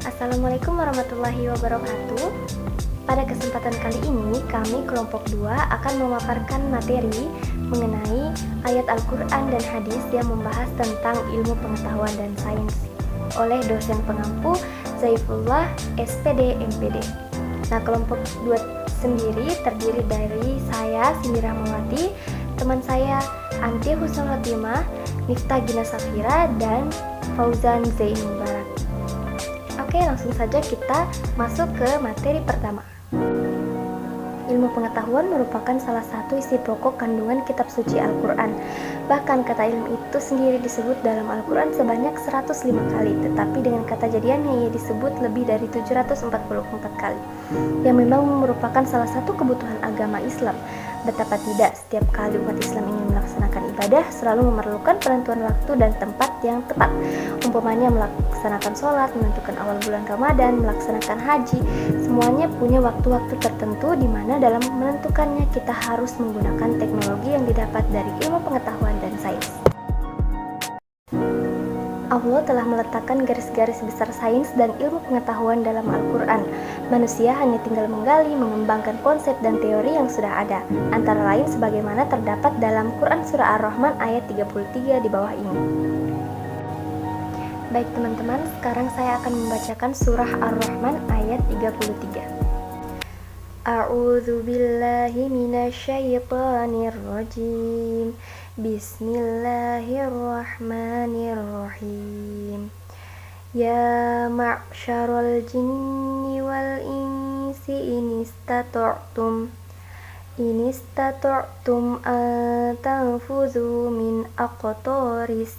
Assalamualaikum warahmatullahi wabarakatuh. Pada kesempatan kali ini, kami kelompok 2 akan memaparkan materi mengenai ayat Al-Quran dan hadis yang membahas tentang ilmu pengetahuan dan sains oleh dosen pengampu Zaifullah SPD MPD. Nah, kelompok 2 sendiri terdiri dari saya, Cindy Rahmawati, teman saya Anti Husnul Khotimah, Miftah Gina Safira, dan Fauzan Zain Mubarak. Oke, langsung saja kita masuk ke materi pertama. Ilmu pengetahuan merupakan salah satu isi pokok kandungan kitab suci Al-Quran. Bahkan kata ilmu itu sendiri disebut dalam Al-Quran sebanyak 105 kali, tetapi dengan kata jadiannya ia disebut lebih dari 744 kali, yang memang merupakan salah satu kebutuhan agama Islam. Betapa tidak, setiap kali umat Islam ingin melaksanakan ibadah selalu memerlukan penentuan waktu dan tempat yang tepat. Umpamanya melaksanakan sholat, menentukan awal bulan Ramadan, melaksanakan haji, semuanya punya waktu-waktu tertentu di mana dalam menentukannya kita harus menggunakan teknologi yang didapat dari ilmu pengetahuan dan sains. Allah telah meletakkan garis-garis besar sains dan ilmu pengetahuan dalam Al-Quran. Manusia hanya tinggal menggali, mengembangkan konsep dan teori yang sudah ada, antara lain sebagaimana terdapat dalam Quran Surah Ar-Rahman ayat 33 di bawah ini. Baik teman-teman, sekarang saya akan membacakan Surah Ar-Rahman ayat 33. A'udzu billahi minasyaitonir rajim. Bismillahirrahmanirrahim. Ya ma'syarul jinni wal insi inistata'tum an tanfuzu min aqtaris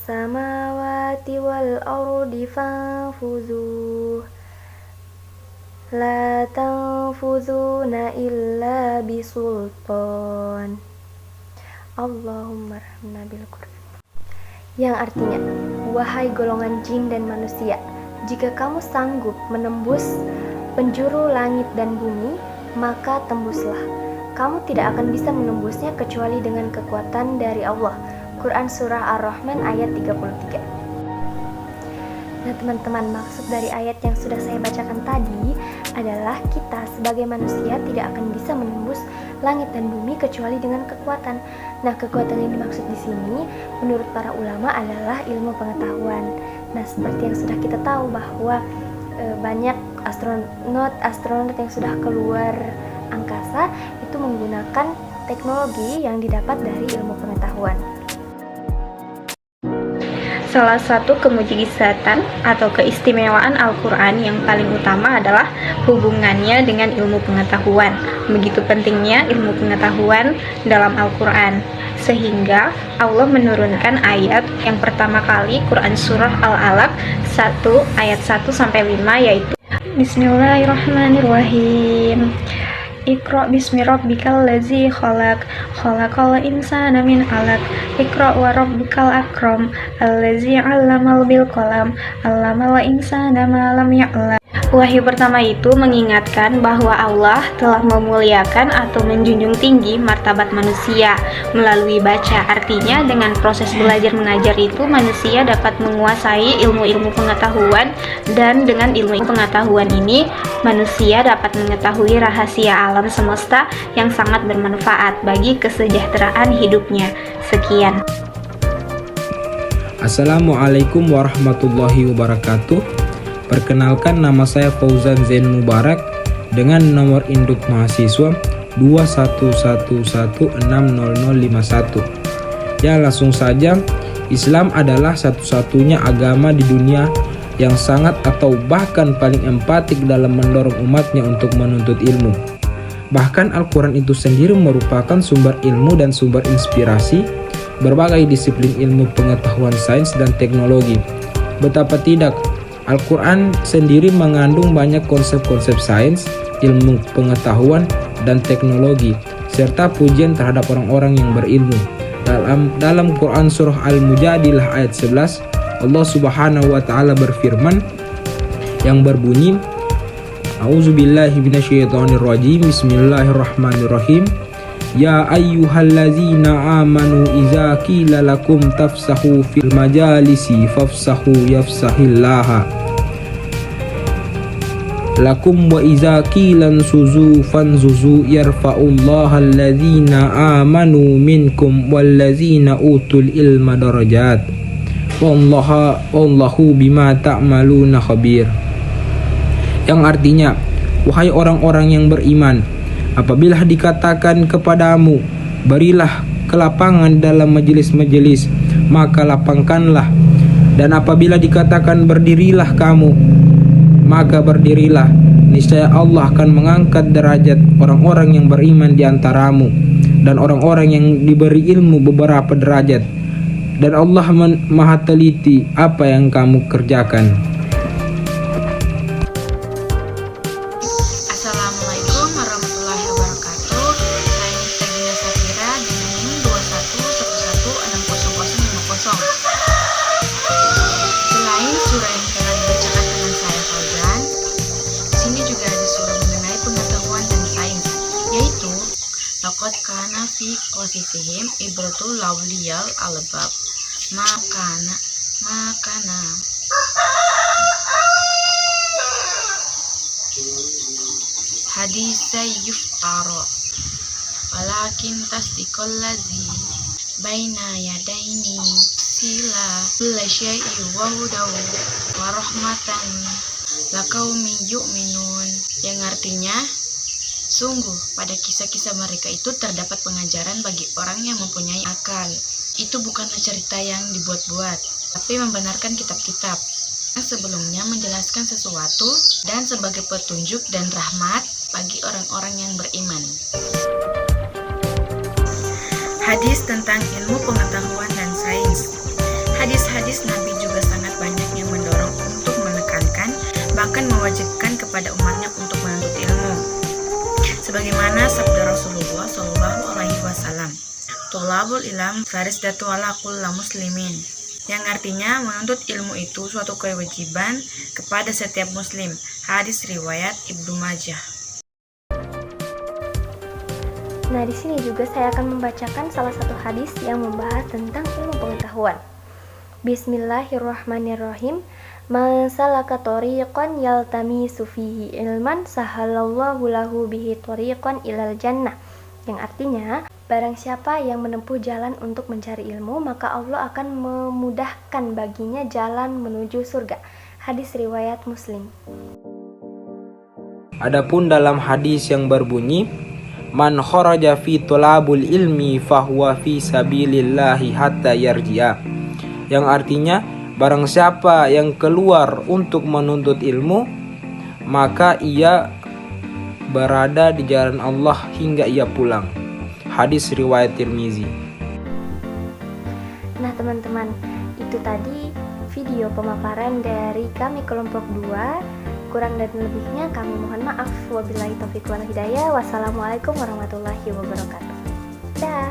samawati wal ardi fanfuzu la tanfuzuna illa bisultan. Allahumma rahmna bil Qur'an. Yang artinya, wahai golongan jin dan manusia, jika kamu sanggup menembus penjuru langit dan bumi, maka tembuslah. Kamu tidak akan bisa menembusnya kecuali dengan kekuatan dari Allah. Quran Surah Ar-Rahman ayat 33. Nah teman-teman, maksud dari ayat yang sudah saya bacakan tadi adalah kita sebagai manusia tidak akan bisa menembus langit dan bumi kecuali dengan kekuatan. Nah, kekuatan yang dimaksud di sini menurut para ulama adalah ilmu pengetahuan. Nah, seperti yang sudah kita tahu bahwa banyak astronot yang sudah keluar angkasa itu menggunakan teknologi yang didapat dari ilmu pengetahuan. Salah satu kemujizatan atau keistimewaan Al-Quran yang paling utama adalah hubungannya dengan ilmu pengetahuan. Begitu pentingnya ilmu pengetahuan dalam Al-Quran, sehingga Allah menurunkan ayat yang pertama kali Quran Surah Al-Alaq 1 ayat 1-5 yaitu Bismillahirrahmanirrahim. Iqra bismi rabbikal ladzi khalaq, khalaqal insana min 'alaq, Iqra wa rabbukal akram, allazi 'allamal bil qalam, 'allamal insana ma lam ya'lam. Wahyu pertama itu mengingatkan bahwa Allah telah memuliakan atau menjunjung tinggi martabat manusia melalui baca. Artinya dengan proses belajar mengajar itu manusia dapat menguasai ilmu-ilmu pengetahuan, dan dengan ilmu pengetahuan ini manusia dapat mengetahui rahasia alam semesta yang sangat bermanfaat bagi kesejahteraan hidupnya. Sekian. Assalamualaikum warahmatullahi wabarakatuh. Perkenalkan, nama saya Fauzan Zain Mubarak dengan nomor induk mahasiswa 2111600051. Ya, langsung saja. Islam adalah satu-satunya agama di dunia yang sangat atau bahkan paling empatik dalam mendorong umatnya untuk menuntut ilmu. Bahkan Al-Quran itu sendiri merupakan sumber ilmu dan sumber inspirasi berbagai disiplin ilmu pengetahuan sains dan teknologi. Betapa tidak, Al-Quran sendiri mengandung banyak konsep-konsep sains, ilmu pengetahuan, dan teknologi, serta pujian terhadap orang-orang yang berilmu. Dalam Quran Surah Al-Mujadilah ayat 11, Allah Subhanahu wa Ta'ala berfirman yang berbunyi, A'udzubillahi minasyaitonirrajim, Bismillahirrahmanirrahim. Ya ayyuhallazina amanu iza qila lakum tafsahu fil majalisi fafsahu yafsahillaha lakum wa iza qilan suzu fanzuzu yarfa'ullaha allazina amanu minkum wallazina utul ilma darajat wallahu bima ta'maluna khabir. Yang artinya, wahai orang-orang yang beriman, apabila dikatakan kepadamu, berilah kelapangan dalam majelis-majelis, maka lapangkanlah. Dan apabila dikatakan berdirilah kamu, maka berdirilah. Niscaya Allah akan mengangkat derajat orang-orang yang beriman di antaramu, dan orang-orang yang diberi ilmu beberapa derajat. Dan Allah maha teliti apa yang kamu kerjakan. Assalamualaikum warahmatullahi wabarakatuh. Saya Nifta Gina Safira dengan NIM 21116050. Selain surah yang telah dibacakan dengan saya Fauzan, di sini juga ada surah mengenai pengetahuan dan sains, yaitu laqad kana fi qasasihim ibratul lawliyal albab makana hadisai yuftara walakin tasdiqal ladzi baina yadaini sila kulla syai'in wa hudaw wa rahmatan laqaumin yu'minun, yang artinya sungguh pada kisah-kisah mereka itu terdapat pengajaran bagi orang yang mempunyai akal. Itu bukanlah cerita yang dibuat-buat, tapi membenarkan kitab-kitab yang sebelumnya menjelaskan sesuatu dan sebagai petunjuk dan rahmat bagi orang-orang yang beriman. Hadis tentang ilmu pengetahuan dan sains. Hadis-hadis Nabi juga sangat banyak yang mendorong untuk menekankan, bahkan mewajibkan kepada umatnya untuk menuntut ilmu. Sebagaimana sabda Rasulullah SAW, Tolabul ilm farisdatu ala kulli muslimin, yang artinya menuntut ilmu itu suatu kewajiban kepada setiap muslim. Hadis riwayat Ibnu Majah. Nah, di sini juga saya akan membacakan salah satu hadis yang membahas tentang ilmu pengetahuan. Bismillahirrahmanirrahim. Man salaka tariqan yaltamisu fihi ilman sahalallahu lahu bihi tariqan ilal jannah. Yang artinya, barang siapa yang menempuh jalan untuk mencari ilmu, maka Allah akan memudahkan baginya jalan menuju surga. Hadis riwayat Muslim. Adapun dalam hadis yang berbunyi, man kharaja fi thalabul ilmi fahuwa fi sabilillahi hatta yarji'a, yang artinya barang siapa yang keluar untuk menuntut ilmu, maka ia berada di jalan Allah hingga ia pulang. Hadis riwayat Tirmizi. Nah teman-teman, itu tadi video pemaparan dari kami kelompok 2. Kurang dan lebihnya kami mohon maaf. Wabillahi taufiq wal hidayah. Wassalamualaikum warahmatullahi wabarakatuh. Dah.